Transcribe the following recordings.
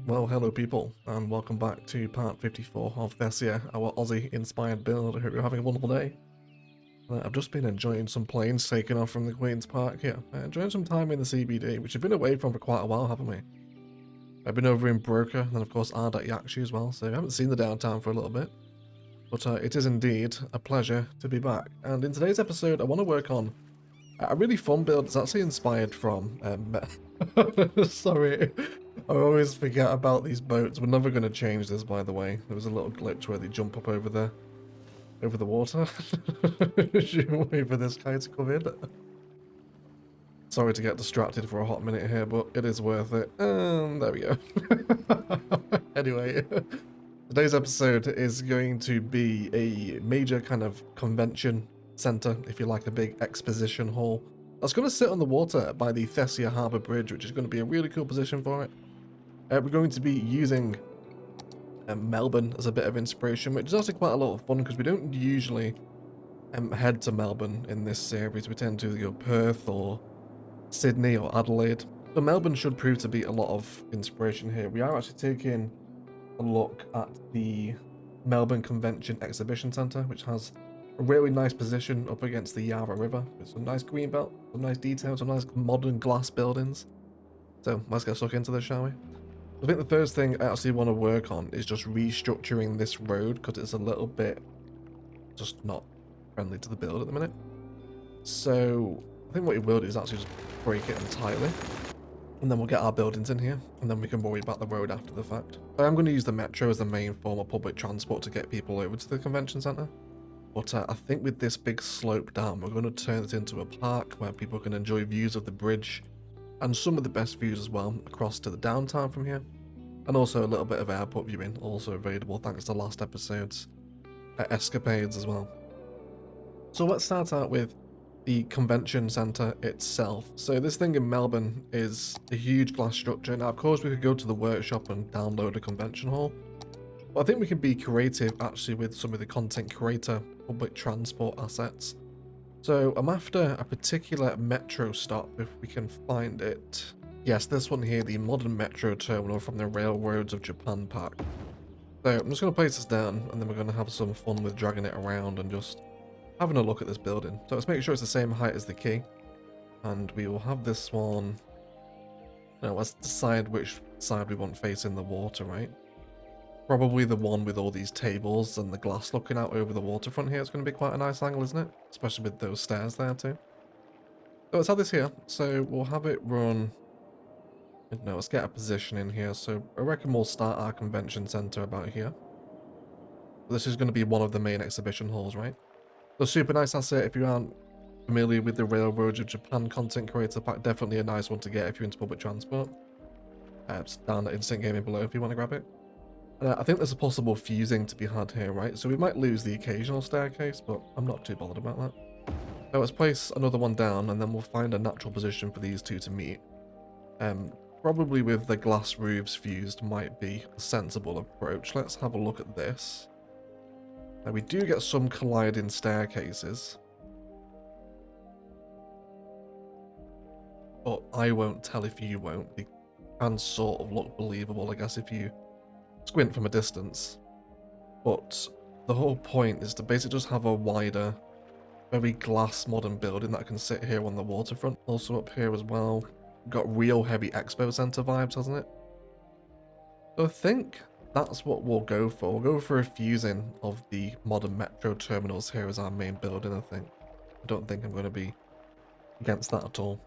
Well, hello people, and welcome back to part 54 of Thessia, our Aussie-inspired build. I hope you're having a wonderful day. I've just been enjoying some planes taking off from the Queen's Park here, enjoying some time in the CBD, which we've been away from for quite a while, haven't we? I've been over in Broker, and then of course Ardat Yakshi as well, so we haven't seen the downtown for a little bit. But it is indeed a pleasure to be back, and in today's episode I want to work on a really fun build. It's actually inspired from... Sorry, I always forget about these boats. We're never going to change this, by the way. There was a little glitch where they jump up over the water. Wait for this guy to come in. Sorry to get distracted for a hot minute here, but it is worth it. There we go. Anyway, today's episode is going to be a major kind of convention center, if you like, a big exposition hall. That's going to sit on the water by the Thessia Harbour Bridge, which is going to be a really cool position for it. We're going to be using Melbourne as a bit of inspiration, which is actually quite a lot of fun because we don't usually head to Melbourne in this series. We tend to go Perth or Sydney or Adelaide. So Melbourne should prove to be a lot of inspiration here. We are actually taking a look at the Melbourne Convention Exhibition Centre, which has a really nice position up against the Yarra River with some nice green belt, some nice details, some nice modern glass buildings. So let's get stuck into this, shall we? I think the first thing I actually want to work on is just restructuring this road because it's a little bit just not friendly to the build at the minute. So I think what we will do is actually just break it entirely, and then we'll get our buildings in here, and then we can worry about the road after the fact. I am going to use the metro as the main form of public transport to get people over to the convention centre. But I think with this big slope down, we're going to turn this into a park where people can enjoy views of the bridge and some of the best views as well across to the downtown from here. And also a little bit of airport viewing also available thanks to last episode's escapades as well. So let's start out with the convention centre itself. So this thing in Melbourne is a huge glass structure. Now of course we could go to the workshop and download a convention hall. But I think we can be creative actually with some of the content creator public transport assets. So I'm after a particular metro stop if we can find it. Yes, this one here, the modern metro terminal from the Railroads of Japan pack. So I'm just going to place this down and then we're going to have some fun with dragging it around and just having a look at this building. So let's make sure it's the same height as the quay. And we will have this one. Now let's decide which side we want facing the water, right? Probably the one with all these tables and the glass looking out over the waterfront here. It's going to be quite a nice angle, isn't it? Especially with those stairs there too. So let's have this here. So we'll have it run... No, let's get a position in here. So I reckon we'll start our convention center about here. This is going to be one of the main exhibition halls, right? So super nice asset if you aren't familiar with the Railroads of Japan content creator pack. Definitely a nice one to get if you're into public transport. It's down at Instant Gaming below if you want to grab it. I think there's a possible fusing to be had here, right? So we might lose the occasional staircase, but I'm not too bothered about that. So let's place another one down, and then we'll find a natural position for these two to meet. Probably with the glass roofs fused might be a sensible approach. Let's have a look at this. Now we do get some colliding staircases. But I won't tell if you won't. They can sort of look believable, I guess, if you squint from a distance. But the whole point is to basically just have a wider, very glass modern building that can sit here on the waterfront. Also up here as well. Got real heavy expo center vibes, hasn't it? So I think that's what we'll go for. We'll go for a fusing of the modern metro terminals here as our main building, I think. I don't think I'm going to be against that at all.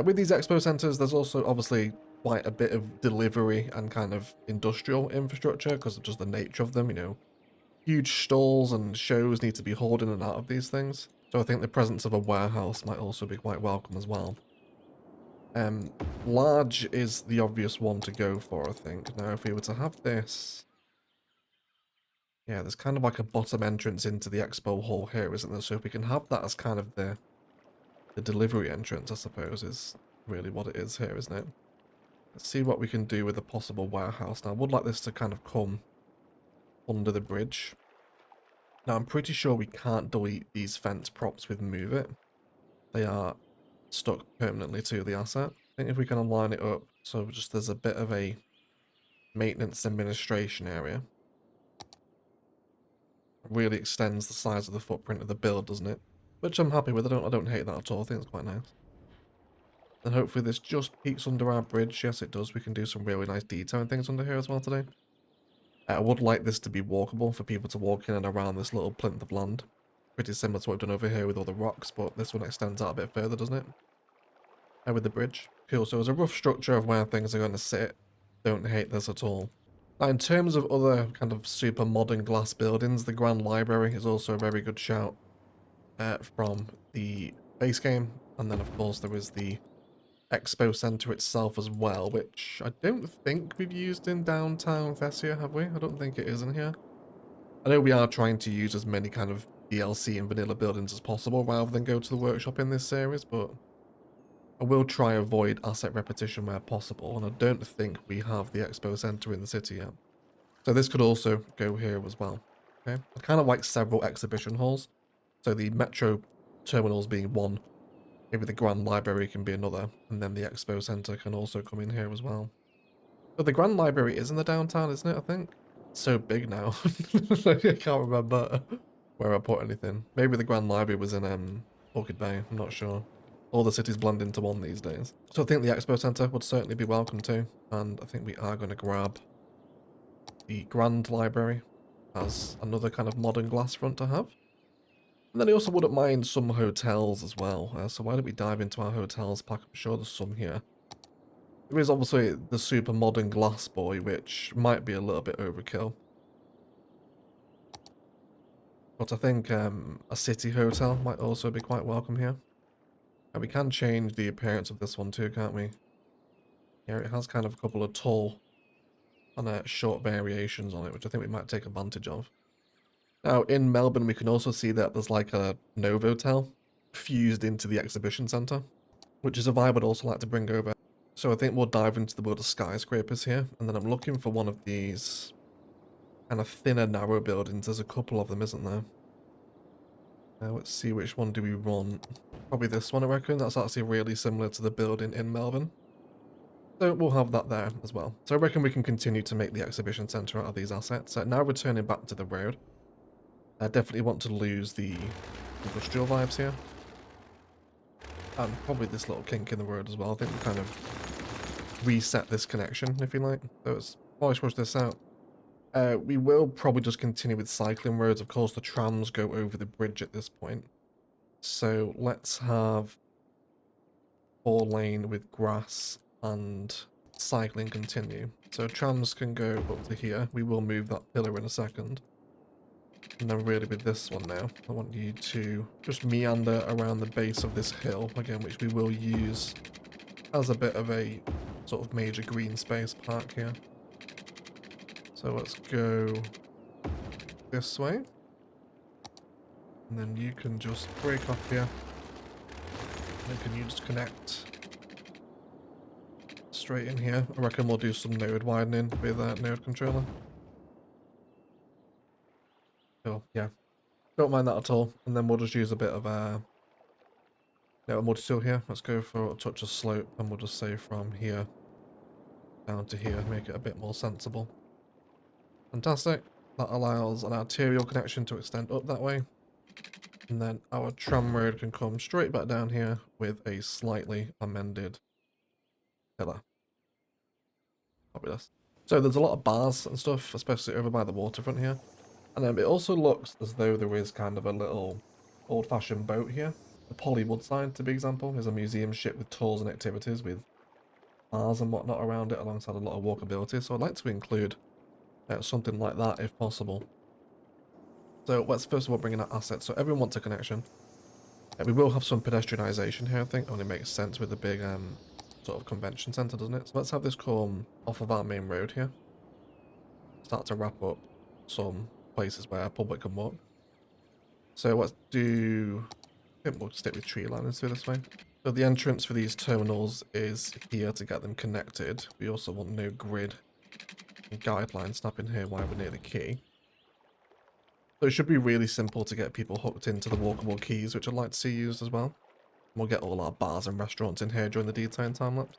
With these expo centers, there's also obviously quite a bit of delivery and kind of industrial infrastructure because of just the nature of them, you know. Huge stalls and shows need to be hauled in and out of these things. So I think the presence of a warehouse might also be quite welcome as well. Large is the obvious one to go for, I think. Now, if we were to have this... Yeah, there's kind of like a bottom entrance into the expo hall here, isn't there? So if we can have that as kind of the delivery entrance, I suppose, is really what it is here, isn't it? Let's see what we can do with a possible warehouse. Now, I would like this to kind of come under the bridge. Now, I'm pretty sure we can't delete these fence props with Move It. They are stuck permanently to the asset. I think if we can align it up so just there's a bit of a maintenance administration area. Really extends the size of the footprint of the build, doesn't it? Which I'm happy with. I don't hate that at all. I think it's quite nice. And hopefully this just peeks under our bridge. Yes, it does. We can do some really nice detailing things under here as well today. I would like this to be walkable for people to walk in and around this little plinth of land. Pretty similar to what we've done over here with all the rocks, but this one extends out a bit further, doesn't it? With the bridge. Cool, so as a rough structure of where things are going to sit, don't hate this at all. Now in terms of other kind of super modern glass buildings, the Grand Library is also a very good shout from the base game. And then of course there is the Expo Center itself as well, which I don't think we've used in downtown Thessia, have we? I don't think it is in here. I know we are trying to use as many kind of DLC and vanilla buildings as possible rather than go to the workshop in this series, but I will try avoid asset repetition where possible, and I don't think we have the Expo Center in the city yet. So this could also go here as well. Okay, I kind of like several exhibition halls. So the metro terminals being one, maybe the Grand Library can be another, and then the Expo Center can also come in here as well. But the Grand Library is in the downtown, isn't it, I think? It's so big now. I can't remember where I put anything. Maybe the Grand Library was in Orchid Bay, I'm not sure. All the cities blend into one these days. So I think the Expo Center would certainly be welcome too. And I think we are going to grab the Grand Library as another kind of modern glass front to have. And then I also wouldn't mind some hotels as well. So why don't we dive into our hotels pack? I'm sure there's some here. There is obviously the super modern glass boy, which might be a little bit overkill. But I think a city hotel might also be quite welcome here. And we can change the appearance of this one too, can't we? Yeah, it has kind of a couple of tall and short variations on it, which I think we might take advantage of. Now, in Melbourne, we can also see that there's like a Novotel fused into the exhibition centre, which is a vibe I'd also like to bring over. So I think we'll dive into the world of skyscrapers here, and then I'm looking for one of these kind of thinner, narrow buildings. There's a couple of them, isn't there? Let's see, which one do we want? Probably this one, I reckon. That's actually really similar to the building in Melbourne. So we'll have that there as well. So I reckon we can continue to make the exhibition centre out of these assets. Now returning back to the road. I definitely want to lose the industrial vibes here. And probably this little kink in the road as well. I think we kind of reset this connection, if you like. So let's polish push this out. We will probably just continue with cycling roads. Of course, the trams go over the bridge at this point. So let's have 4-lane with grass and cycling continue. So trams can go up to here. We will move that pillar in a second. And then really with this one now, I want you to just meander around the base of this hill, again, which we will use as a bit of a sort of major green space park here. So let's go this way. And then you can just break off here. And can you just connect straight in here? I reckon we'll do some node widening with that node controller. Cool, yeah. Don't mind that at all. And then we'll just use a bit of a multi-tool here. Let's go for a touch of slope, and we'll just say from here down to here, make it a bit more sensible. Fantastic. That allows an arterial connection to extend up that way. And then our tram road can come straight back down here with a slightly amended pillar. Fabulous. So there's a lot of bars and stuff, especially over by the waterfront here. And it also looks as though there is kind of a little old-fashioned boat here. The Pollywood side, to be example, is a museum ship with tours and activities with bars and whatnot around it, alongside a lot of walkability. So I'd like to include something like that if possible. So let's first of all bring in our assets. So everyone wants a connection. We will have some pedestrianisation here, I think. Only makes sense with the big sort of convention centre, doesn't it? So let's have this come off of our main road here. Start to wrap up some places where public can walk. So let's do, I think we'll stick with tree liners through this way. So the entrance for these terminals is here to get them connected. We also want no grid and guideline snapping here while we're near the key. So it should be really simple to get people hooked into the walkable keys, which I'd like to see used as well. We'll get all our bars and restaurants in here during the detailing time lapse.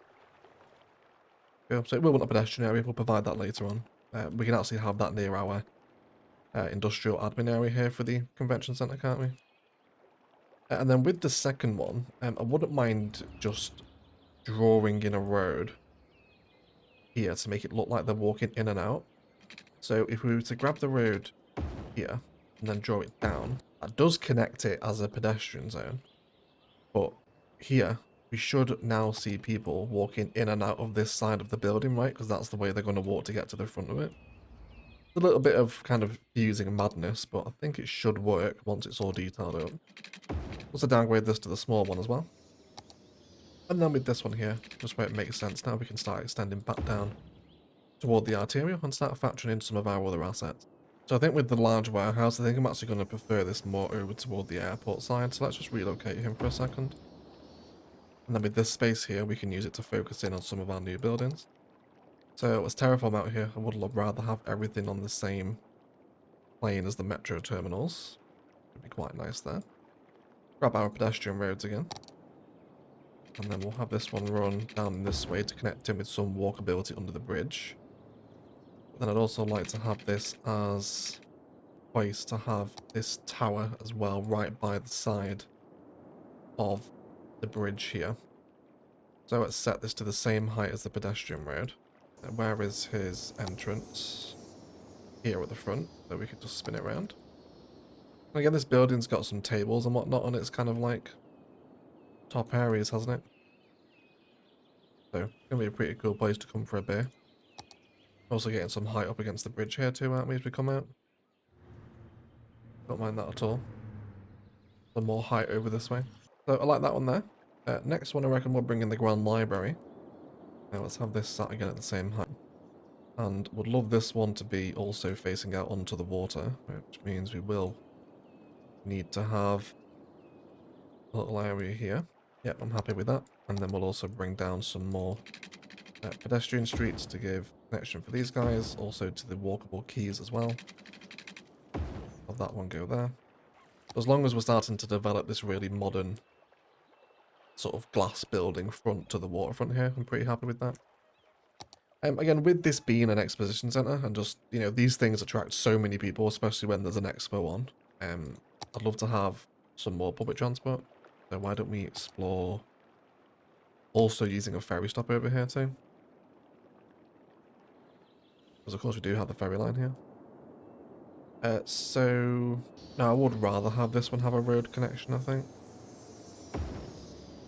Cool. So we want a pedestrian area, we'll provide that later on. We can actually have that near our industrial admin area here for the convention centre, can't we? And then with the second one, I wouldn't mind just drawing in a road here to make it look like they're walking in and out. So if we were to grab the road here and then draw it down, that does connect it as a pedestrian zone. But here, we should now see people walking in and out of this side of the building, right? Because that's the way they're going to walk to get to the front of it. A little bit of kind of using madness, but I think it should work once it's all detailed out. Also downgrade this to the small one as well. And then with this one here, just where it makes sense now, we can start extending back down toward the arterial and start factoring in some of our other assets. So I think with the large warehouse, I think I'm actually going to prefer this more over toward the airport side. So let's just relocate him for a second. And then with this space here, we can use it to focus in on some of our new buildings. So as Terraform out here, I would rather have everything on the same plane as the metro terminals. Would be quite nice there. Grab our pedestrian roads again. And then we'll have this one run down this way to connect in with some walkability under the bridge. But then I'd also like to have this as a place to have this tower as well, right by the side of the bridge here. So let's set this to the same height as the pedestrian road. And where is his entrance? Here at the front, so we can just spin it around. And again, this building's got some tables and whatnot on its kind of like top areas, hasn't it? So it's gonna be a pretty cool place to come for a beer. Also getting some height up against the bridge here too, aren't we, as we come out? Don't mind that at all. Some more height over this way. So I like that one there. Next one I reckon we'll bring in the Grand Library. Now let's have this sat again at the same height. And would love this one to be also facing out onto the water, which means we will need to have a little area here. Yep, I'm happy with that. And then we'll also bring down some more pedestrian streets to give connection for these guys, also to the walkable quays as well. Have that one go there. As long as we're starting to develop this really modern sort of glass building front to the waterfront here, I'm pretty happy with that. Again, with this being an exposition centre, and just, you know, these things attract so many people, especially when there's an expo on, I'd love to have some more public transport. So why don't we explore also using a ferry stop over here too? Because of course we do have the ferry line here. So, no, I would rather have this one have a road connection, I think.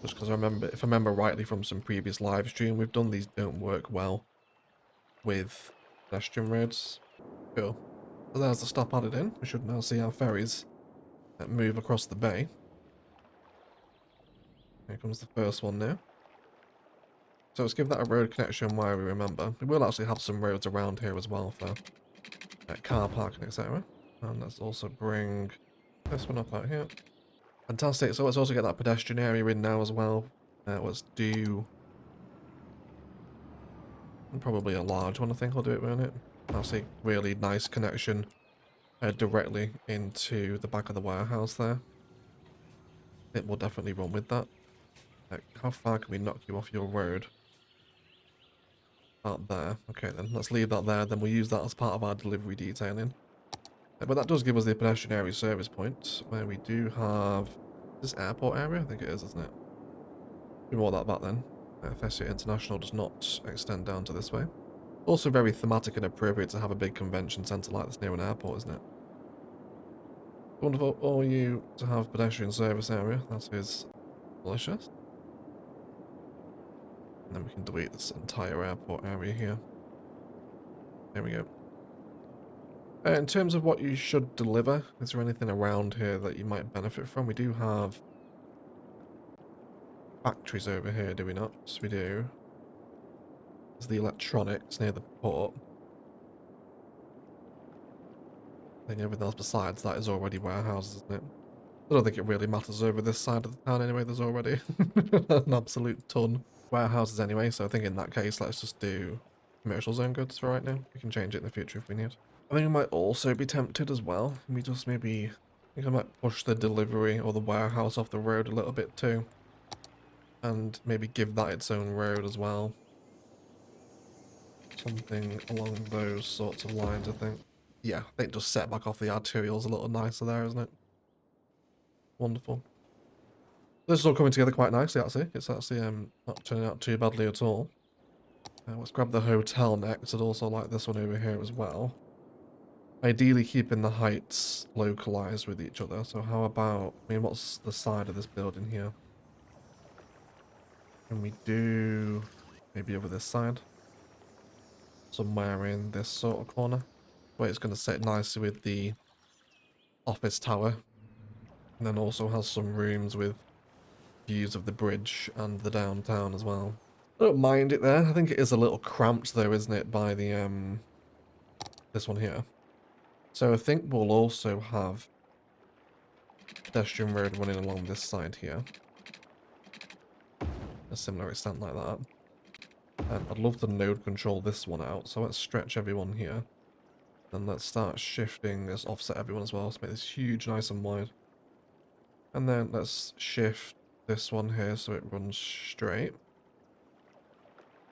Just because I remember, if I remember rightly from some previous live stream, we've done these don't work well with pedestrian roads. Cool. So there's the stop added in. We should now see our ferries that move across the bay. Here comes the first one now. So let's give that a road connection while we remember. We will actually have some roads around here as well for car parking, etc. And let's also bring this one up out here. Fantastic. So let's also get that pedestrian area in now as well. Let's do probably a large one, I think I'll do it, won't it? That's a really nice connection directly into the back of the warehouse there. It will definitely run with that. How far can we knock you off your road? Out there. Okay then, let's leave that there, then we'll use that as part of our delivery detailing. But that does give us the pedestrian area service point, where we do have this airport area, I think it is, isn't it? Do more of that back then. Thessia International does not extend down to this way. Also very thematic and appropriate to have a big convention centre like this near an airport, isn't it? Wonderful. All you to have pedestrian service area, that is delicious. And then we can delete this entire airport area here. There we go. In terms of what you should deliver, is there anything around here that you might benefit from? We do have factories over here, do we not? Yes, we do. There's the electronics near the port. I think everything else besides that is already warehouses, isn't it? I don't think it really matters over this side of the town anyway. There's already an absolute ton warehouses anyway, so I think in that case let's just do commercial zone goods for right now. We can change it in the future if we need. I think I might also be tempted as well. We just maybe, I think I might push the delivery or the warehouse off the road a little bit too. And maybe give that its own road as well. Something along those sorts of lines, I think. Yeah, I think just set back off the arterials a little nicer there, isn't it? Wonderful. This is all coming together quite nicely, actually. It's actually not turning out too badly at all. Let's grab the hotel next. I'd also like this one over here as well. Ideally keeping the heights localized with each other. So how about, I mean, what's the side of this building here? Can we do maybe over this side? Somewhere in this sort of corner, where it's going to sit nicely with the office tower. And then also has some rooms with views of the bridge and the downtown as well. I don't mind it there. I think it is a little cramped though, isn't it, by the this one here. So I think we'll also have pedestrian road running along this side here. A similar extent like that. And I'd love to node control this one out, so let's stretch everyone here. And let's start shifting this, offset everyone as well, to make this huge, nice and wide. And then let's shift this one here so it runs straight.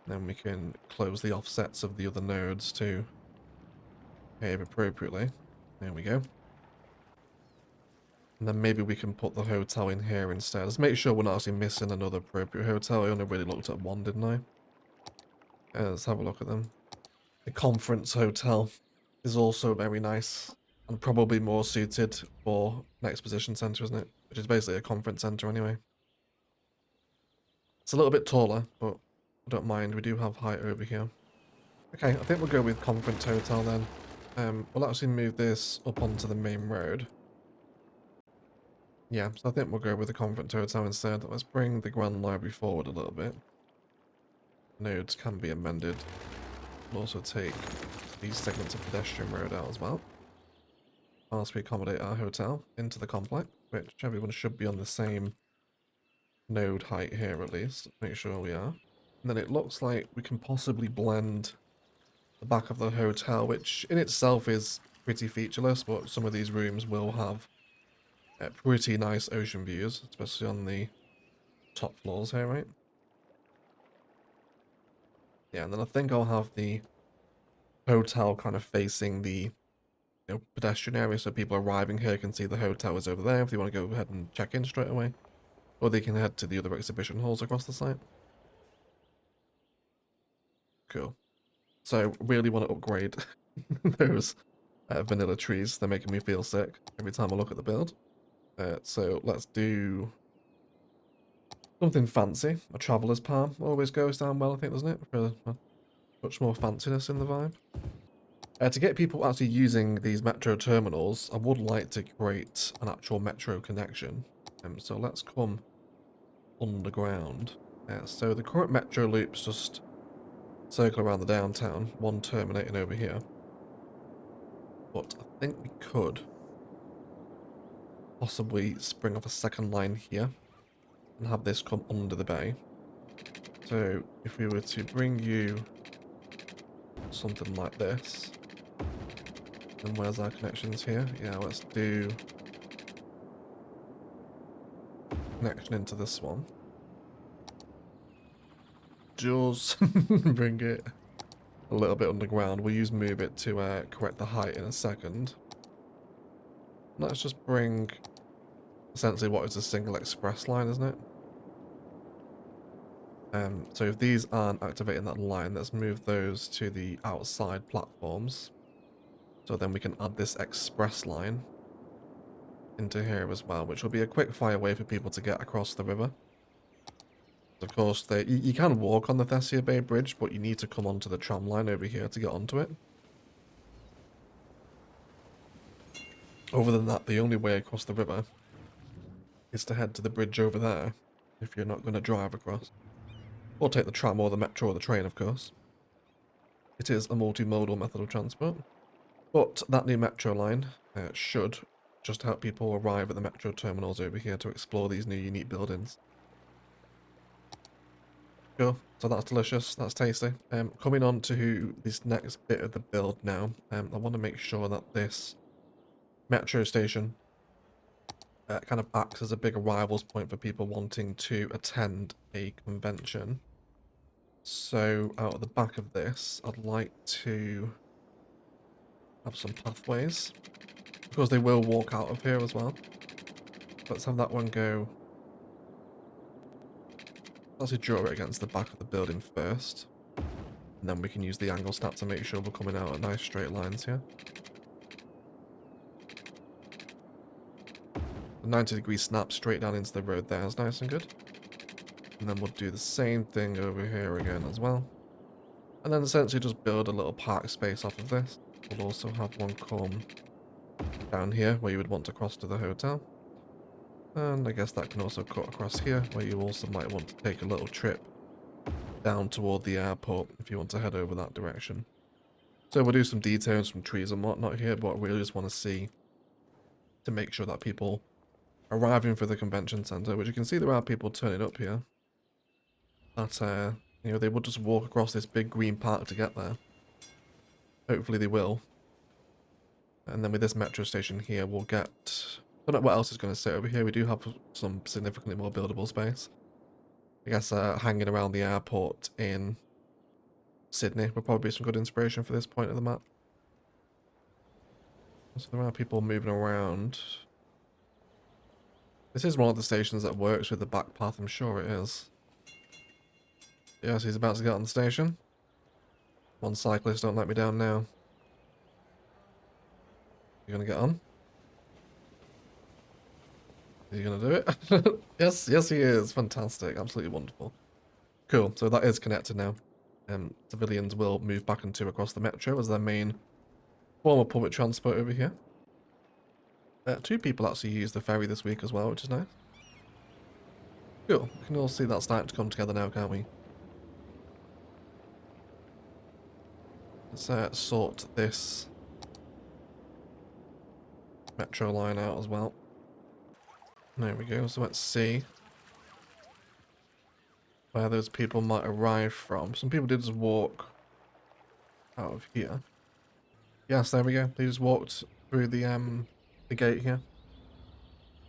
Then we can close the offsets of the other nodes to behave appropriately. There we go. And then maybe we can put the hotel in here instead. Let's make sure we're not actually missing another appropriate hotel. I only really looked at one, didn't I? Let's have a look at them. The conference hotel is also very nice and probably more suited for an exposition centre, isn't it? Which is basically a conference centre anyway. It's a little bit taller, but I don't mind. We do have height over here. Okay, I think we'll go with conference hotel then. We'll actually move this up onto the main road. Yeah, so I think we'll go with the conference hotel instead. Let's bring the Grand Library forward a little bit. Nodes can be amended. We'll also take these segments of pedestrian road out as well. Whilst we accommodate our hotel into the complex, which everyone should be on the same node height here at least. Make sure we are. And then it looks like we can possibly blend the back of the hotel, which in itself is pretty featureless, but some of these rooms will have pretty nice ocean views, especially on the top floors here, right? Yeah, and then I think I'll have the hotel kind of facing the pedestrian area, so people arriving here can see the hotel is over there if they want to go ahead and check in straight away. Or they can head to the other exhibition halls across the site. Cool. So, really want to upgrade those vanilla trees. They're making me feel sick every time I look at the build. So, let's do something fancy. A traveller's palm always goes down well, I think, doesn't it? For much more fanciness in the vibe. To get people actually using these metro terminals, I would like to create an actual metro connection. So let's come underground. So the current metro loops just circle around the downtown, one terminating over here. But I think we could possibly spring off a second line here and have this come under the bay. So if we were to bring you something like this, and where's our connections here? Yeah, let's do connection into this one. Just bring it a little bit underground. We'll use move it to correct the height in a second. Let's just bring essentially what is a single express line, isn't it? So if these aren't activating that line, let's move those to the outside platforms. So then we can add this express line into here as well, which will be a quick fire way for people to get across the river. Of course, you can walk on the Thessia Bay Bridge, but you need to come onto the tram line over here to get onto it. Other than that, the only way across the river is to head to the bridge over there, if you're not going to drive across. Or take the tram or the metro or the train, of course. It is a multimodal method of transport. But that new metro line should just help people arrive at the metro terminals over here to explore these new unique buildings. Sure, so that's delicious, that's tasty. Coming on to this next bit of the build now, I want to make sure that this metro station kind of acts as a big arrivals point for people wanting to attend a convention. So out of the back of this, I'd like to have some pathways, because they will walk out of here as well. Let's have that one go. Let's draw it against the back of the building first. And then we can use the angle snap to make sure we're coming out at nice straight lines here. The 90-degree snap straight down into the road there is nice and good. And then we'll do the same thing over here again as well. And then essentially just build a little park space off of this. We'll also have one come down here where you would want to cross to the hotel. And I guess that can also cut across here where you also might want to take a little trip down toward the airport if you want to head over that direction. So we'll do some details from trees and whatnot here, but we really just want to see to make sure that people arriving for the convention center, which you can see there are people turning up here, that you know, they would just walk across this big green park to get there. Hopefully they will. And then with this metro station here, we'll get... I don't know what else is going to sit over here. We do have some significantly more buildable space. I guess hanging around the airport in Sydney would probably be some good inspiration for this point of the map. So there are people moving around. This is one of the stations that works with the back path, I'm sure it is. Yes, he's about to get on the station. One cyclist, don't let me down now. You gonna get on? Are you gonna do it? Yes, yes he is. Fantastic. Absolutely wonderful. Cool, so that is connected now. Civilians will move back into across the metro as their main form of public transport over here. 2 people actually use the ferry this week as well, which is nice. Cool, we can all see that starting to come together now, can't we? Let's sort this metro line out as well. There we go, so let's see where those people might arrive from. Some people did just walk out of here. Yes, there we go. They just walked through the gate here,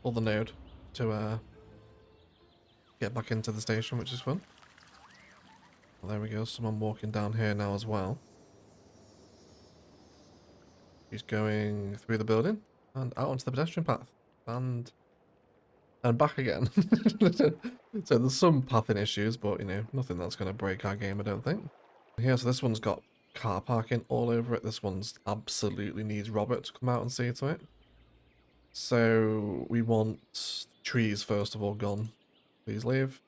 or the node, to get back into the station, which is fun. Well, there we go. Someone walking down here now as well. He's going through the building and out onto the pedestrian path, and back again. So there's some pathing issues, but you know, nothing that's going to break our game, I don't think. Here, so this one's got car parking all over it. This one's absolutely needs Robert to come out and see to it. So we want trees first of all gone. Please leave.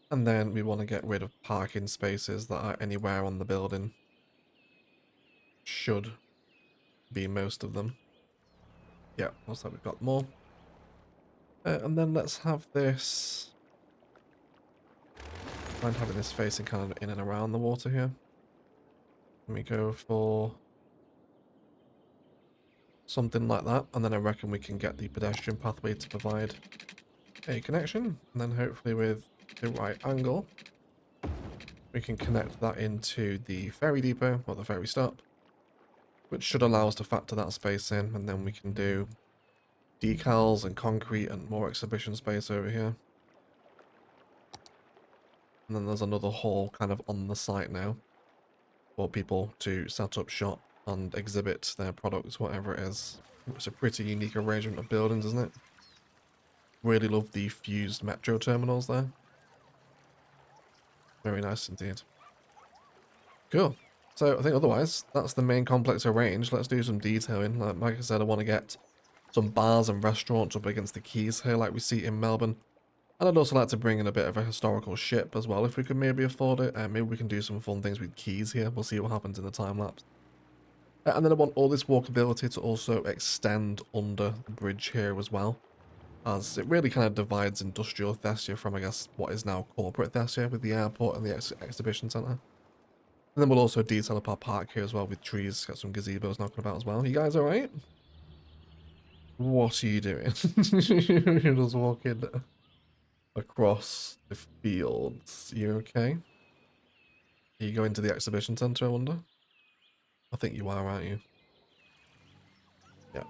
And then we want to get rid of parking spaces that are anywhere on the building. Should be most of them. Yeah, looks like we've got more. And then let's have this... mind having this facing kind of in and around the water here. Let me go for something like that, and then I reckon we can get the pedestrian pathway to provide a connection, and then hopefully with the right angle we can connect that into the ferry depot, or the ferry stop, which should allow us to factor that space in, and then we can do decals and concrete and more exhibition space over here. And then there's another hall kind of on the site now for people to set up shop and exhibit their products, whatever it is. It's a pretty unique arrangement of buildings, isn't it? Really love the fused metro terminals there. Very nice indeed. Cool. So I think otherwise, that's the main complex arranged. Let's do some detailing. Like I said, I want to get some bars and restaurants up against the quays here like we see in Melbourne. And I'd also like to bring in a bit of a historical ship as well, if we could maybe afford it. Maybe we can do some fun things with quays here. We'll see what happens in the time lapse. And then I want all this walkability to also extend under the bridge here as well, as it really kind of divides industrial Thessia from, I guess, what is now corporate Thessia with the airport and the exhibition centre. And then we'll also detail up our park here as well with trees, got some gazebos knocking about as well. You guys alright? What are you doing? You're just walking across the fields. You okay? Are you going to the exhibition centre, I wonder? I think you are, aren't you? Yeah.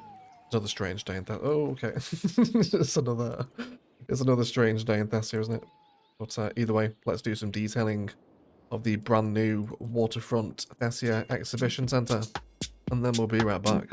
Another strange day in Thessia. Oh, okay. It's another strange day in Thessia, isn't it? But either way, let's do some detailing of the brand new waterfront Thessia exhibition centre, and then we'll be right back.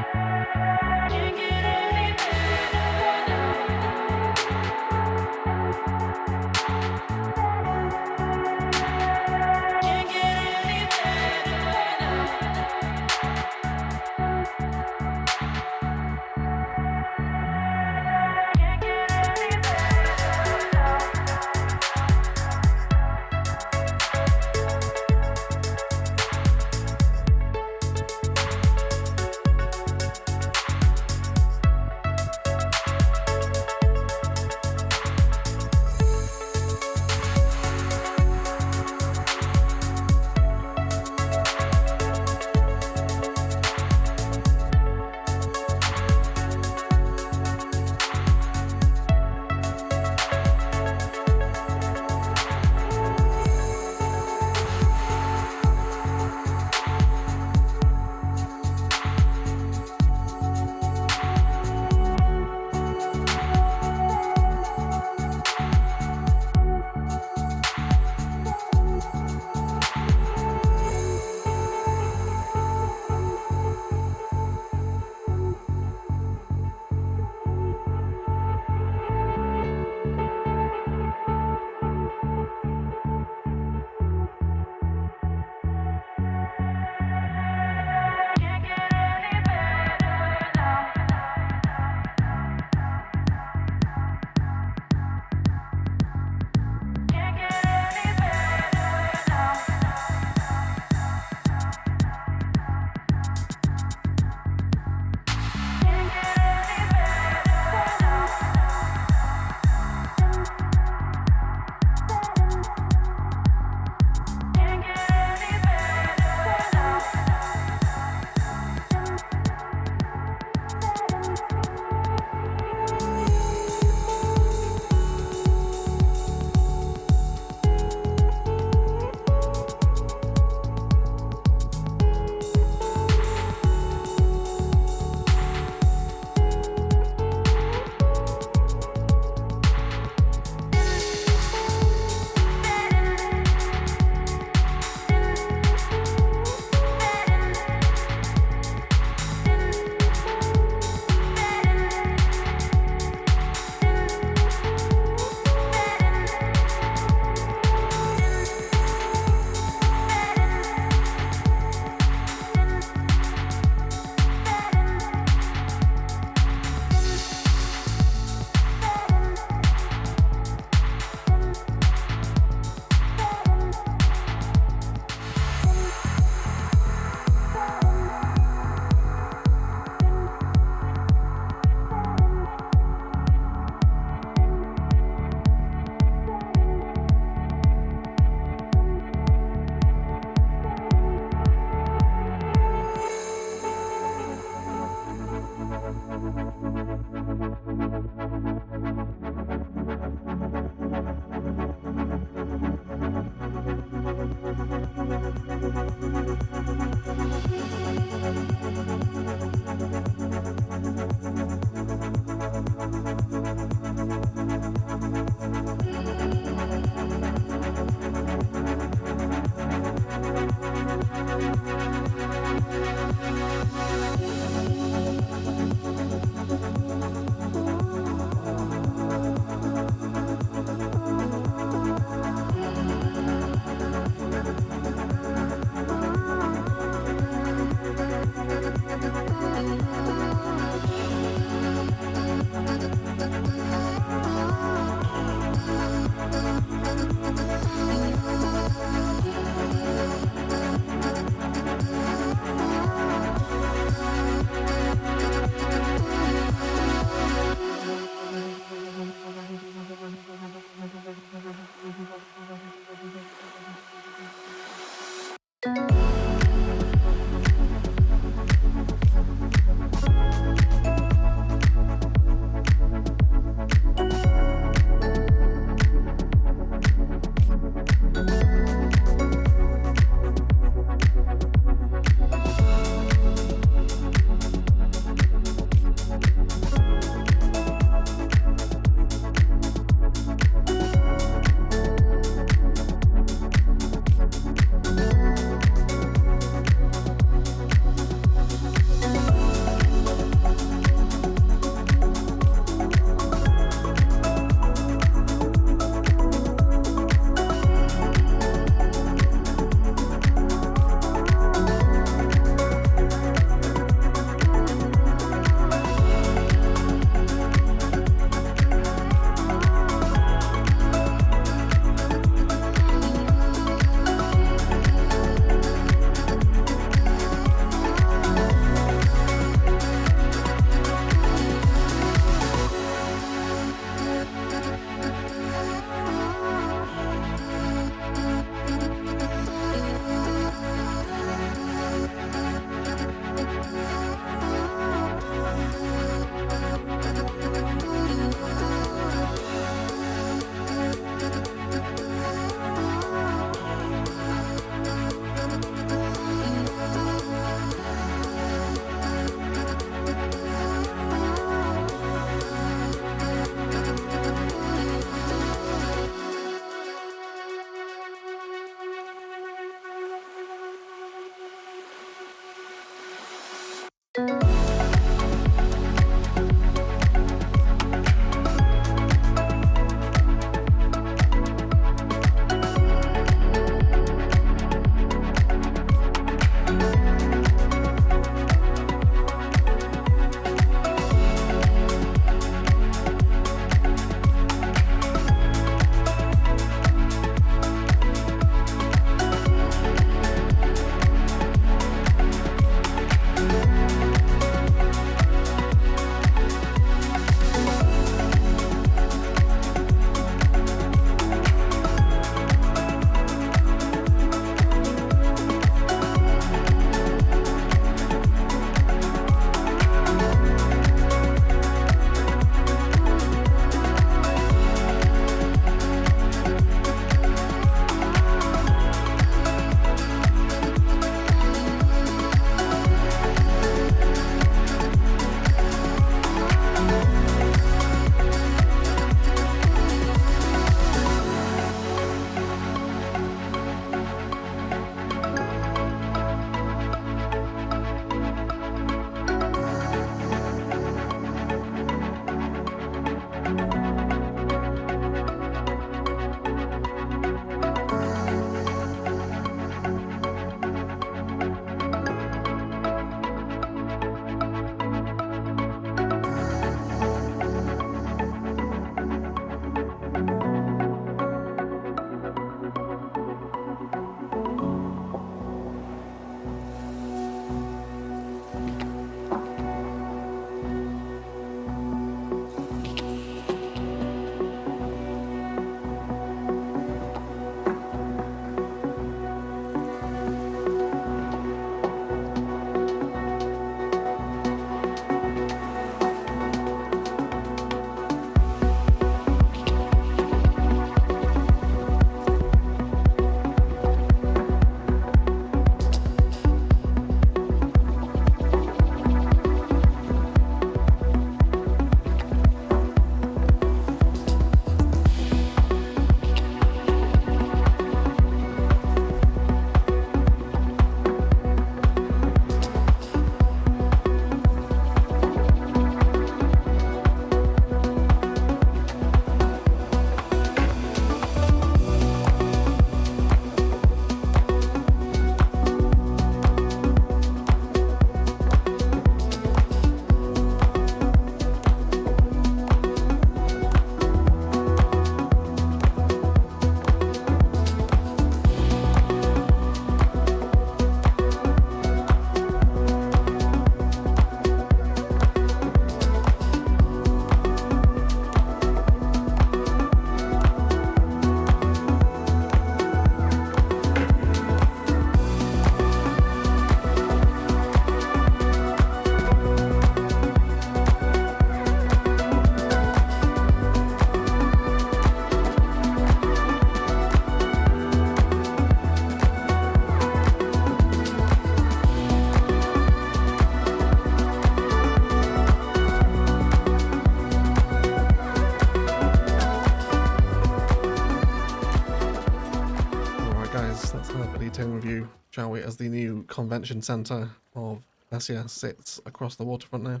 shall we, as the new convention centre of Thessia sits across the waterfront now.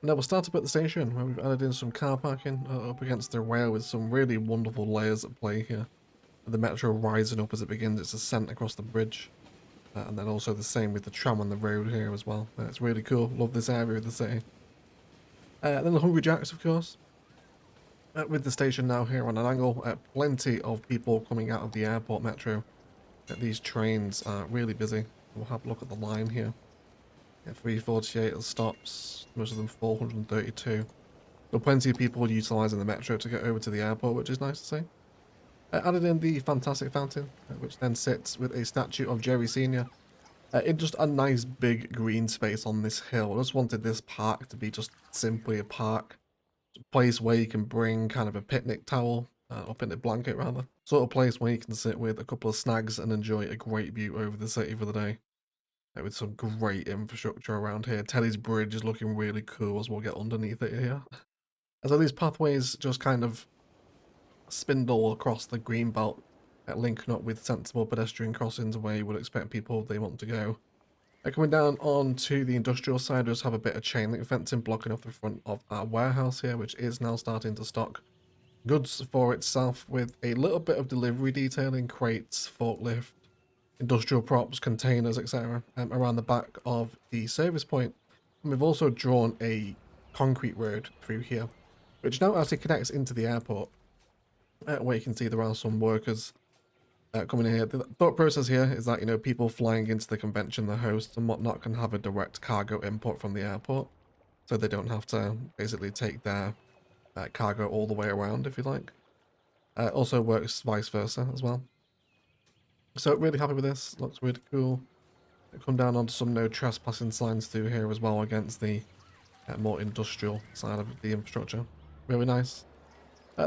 Now we'll start up at the station, where we've added in some car parking up against the rail with some really wonderful layers at play here. The metro rising up as it begins its ascent across the bridge. And then also the same with the tram on the road here as well. It's really cool. Love this area of the city. Then the Hungry Jacks, of course. With the station now here on an angle, plenty of people coming out of the airport metro. These trains are really busy. We'll have a look at the line here. 348 stops, most of them 432. So plenty of people utilising the metro to get over to the airport, which is nice to see. Added in the fantastic fountain, which then sits with a statue of Jerry Sr. In just a nice big green space on this hill. I just wanted this park to be just simply a park. A place where you can bring kind of a picnic towel, or picnic blanket rather. Sort of place where you can sit with a couple of snags and enjoy a great view over the city for the day. With some great infrastructure around here. Teddy's Bridge is looking really cool as we'll get underneath it here. So these pathways just kind of spindle across the green belt, linking up with sensible pedestrian crossings where you would expect people they want to go. Coming down onto the industrial side, we just have a bit of chain link fencing blocking off the front of our warehouse here, which is now starting to stock goods for itself with a little bit of delivery detailing, crates, forklift, industrial props, containers, etc. Around the back of the service point. And we've also drawn a concrete road through here, which now actually connects into the airport. Where you can see there are some workers coming in here. The thought process here is that, you know, people flying into the convention, the hosts and whatnot, can have a direct cargo import from the airport. So they don't have to basically take their cargo all the way around, if you like. Also works vice versa as well. So really happy with this. Looks really cool. Come down onto some no trespassing signs through here as well against the more industrial side of the infrastructure. Really nice.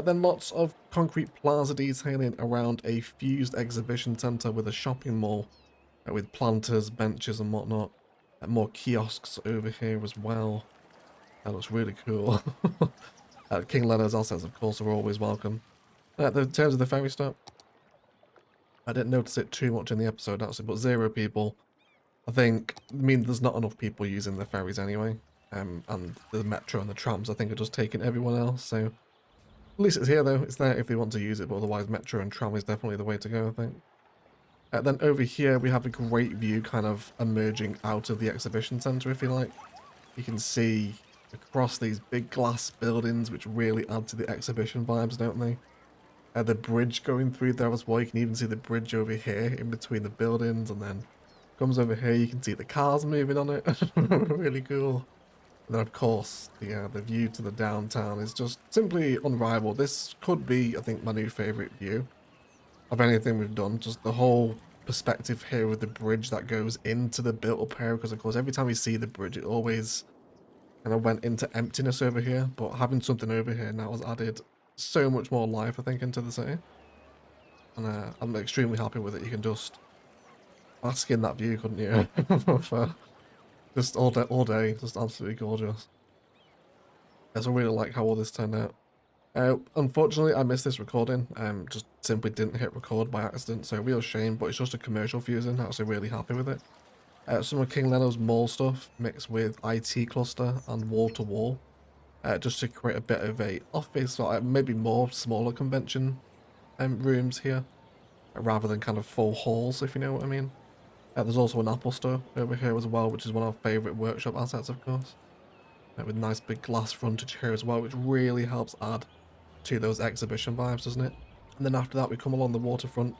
Then lots of concrete plaza detailing around a fused exhibition centre with a shopping mall with planters, benches and whatnot. More kiosks over here as well. That looks really cool. King Leonard's assets, of course, are always welcome. In terms of the ferry stop, I didn't notice it too much in the episode actually, but 0 people. I think, there's not enough people using the ferries anyway. And the metro and the trams, I think, are just taking everyone else, so... At least it's here though, it's there if they want to use it, but otherwise metro and tram is definitely the way to go, I think. Then over here we have a great view kind of emerging out of the exhibition centre, if you like. You can see across these big glass buildings, which really add to the exhibition vibes, don't they? The bridge going through there as well, you can even see the bridge over here in between the buildings, and then comes over here, you can see the cars moving on it. Really cool. And then of course, the view to the downtown is just simply unrivaled. This could be, I think, my new favourite view of anything we've done. Just the whole perspective here with the bridge that goes into the built-up area, because of course every time you see the bridge, it always kind of went into emptiness over here. But having something over here now has added so much more life, I think, into the city. And I'm extremely happy with it. You can just bask in that view, couldn't you? For just all day, just absolutely gorgeous. So I really like how all this turned out. Unfortunately, I missed this recording. Just simply didn't hit record by accident, so real shame, but it's just a commercial fusing. I'm actually really happy with it. Some of King Leno's mall stuff mixed with IT cluster and wall-to-wall. Just to create a bit of a office, or maybe more smaller convention rooms here, rather than kind of full halls, if you know what I mean. There's also an Apple store over here as well, which is one of our favourite workshop assets, of course. With nice big glass frontage here as well, which really helps add to those exhibition vibes, doesn't it? And then after that we come along the waterfront,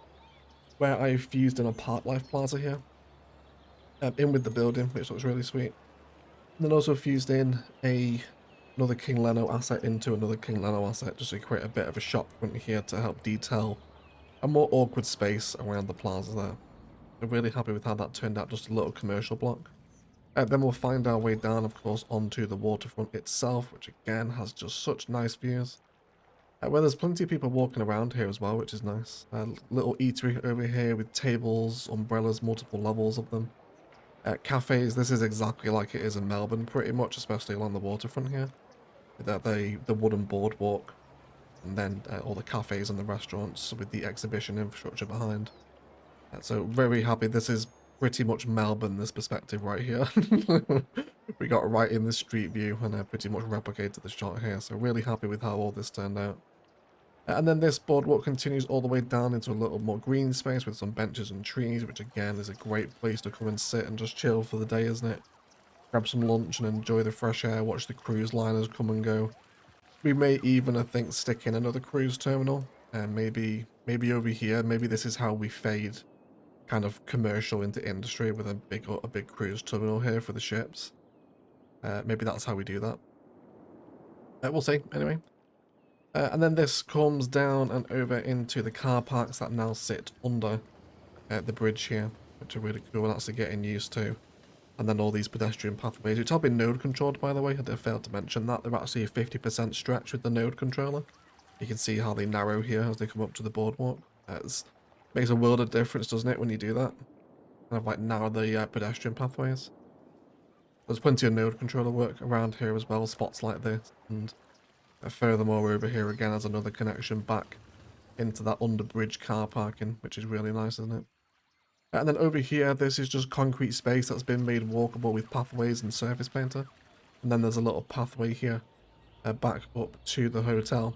where I fused in a Park Life Plaza here, in with the building, which looks really sweet. And then also fused in another King Leno asset into another King Leno asset, just to create a bit of a shop front here to help detail a more awkward space around the plaza there. I'm really happy with how that turned out, just a little commercial block. Then we'll find our way down, of course, onto the waterfront itself, which again has just such nice views. Where there's plenty of people walking around here as well, which is nice. Little eatery over here with tables, umbrellas, multiple levels of them. Cafes, this is exactly like it is in Melbourne, pretty much, especially along the waterfront here. The wooden boardwalk, and then all the cafes and the restaurants with the exhibition infrastructure behind. So very happy. This is pretty much Melbourne, this perspective right here. We got right in the street view and pretty much replicated the shot here. So really happy with how all this turned out. And then this boardwalk continues all the way down into a little more green space with some benches and trees, which again is a great place to come and sit and just chill for the day, isn't it? Grab some lunch and enjoy the fresh air, watch the cruise liners come and go. We may even, I think, stick in another cruise terminal, and maybe over here, maybe this is how we fade kind of commercial into industry with a big cruise terminal here for the ships. Maybe that's how we do that. We'll see, anyway. And then this comes down and over into the car parks that now sit under the bridge here, which are really cool and actually getting used to. And then all these pedestrian pathways, which have been node controlled, by the way. I did fail to mention that. They're actually a 50% stretch with the node controller. You can see how they narrow here as they come up to the boardwalk. It makes a world of difference, doesn't it, when you do that? Kind of like narrow the pedestrian pathways. There's plenty of node controller work around here as well, spots like this. And furthermore, over here again, there's another connection back into that underbridge car parking, which is really nice, isn't it? And then over here, this is just concrete space that's been made walkable with pathways and surface painter. And then there's a little pathway here back up to the hotel.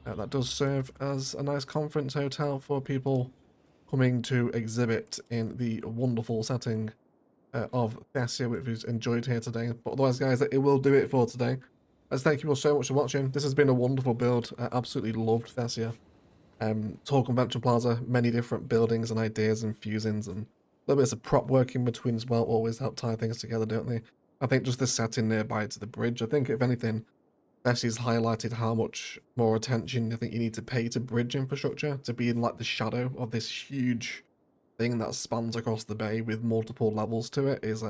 That does serve as a nice conference hotel for people coming to exhibit in the wonderful setting of Thessia, which we've enjoyed here today. But otherwise, guys, it will do it for today. Thank you all so much for watching. This has been a wonderful build. I absolutely loved Thessia. Tall Convention Plaza, many different buildings and ideas and fusings and little bits of prop work in between as well always help tie things together, don't they? I think just the setting nearby to the bridge, I think if anything, Bessie's highlighted how much more attention I think you need to pay to bridge infrastructure to be in like the shadow of this huge thing that spans across the bay with multiple levels to it is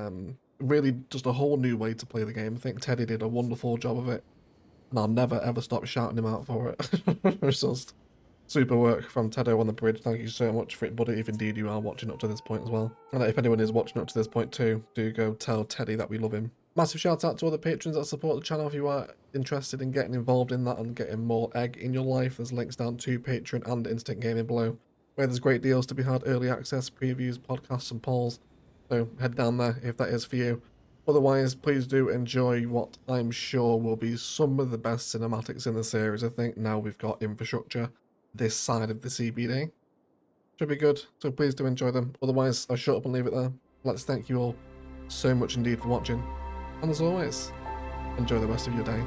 really just a whole new way to play the game. I think Teddy did a wonderful job of it, and I'll never ever stop shouting him out for it. It's just super work from Tedo on the bridge. Thank you so much for it, buddy, if indeed you are watching up to this point as well. And if anyone is watching up to this point too, do go tell Teddy that we love him. Massive shout out to all the patrons that support the channel. If you are interested in getting involved in that and getting more egg in your life, there's links down to Patreon and Instant Gaming below, where there's great deals to be had, early access, previews, podcasts and polls. So head down there if that is for you. Otherwise, please do enjoy what I'm sure will be some of the best cinematics in the series. I think now we've got infrastructure this side of the CBD. Should be good, so please do enjoy them. Otherwise, I'll shut up and leave it there. Let's thank you all so much indeed for watching. And as always, enjoy the rest of your day.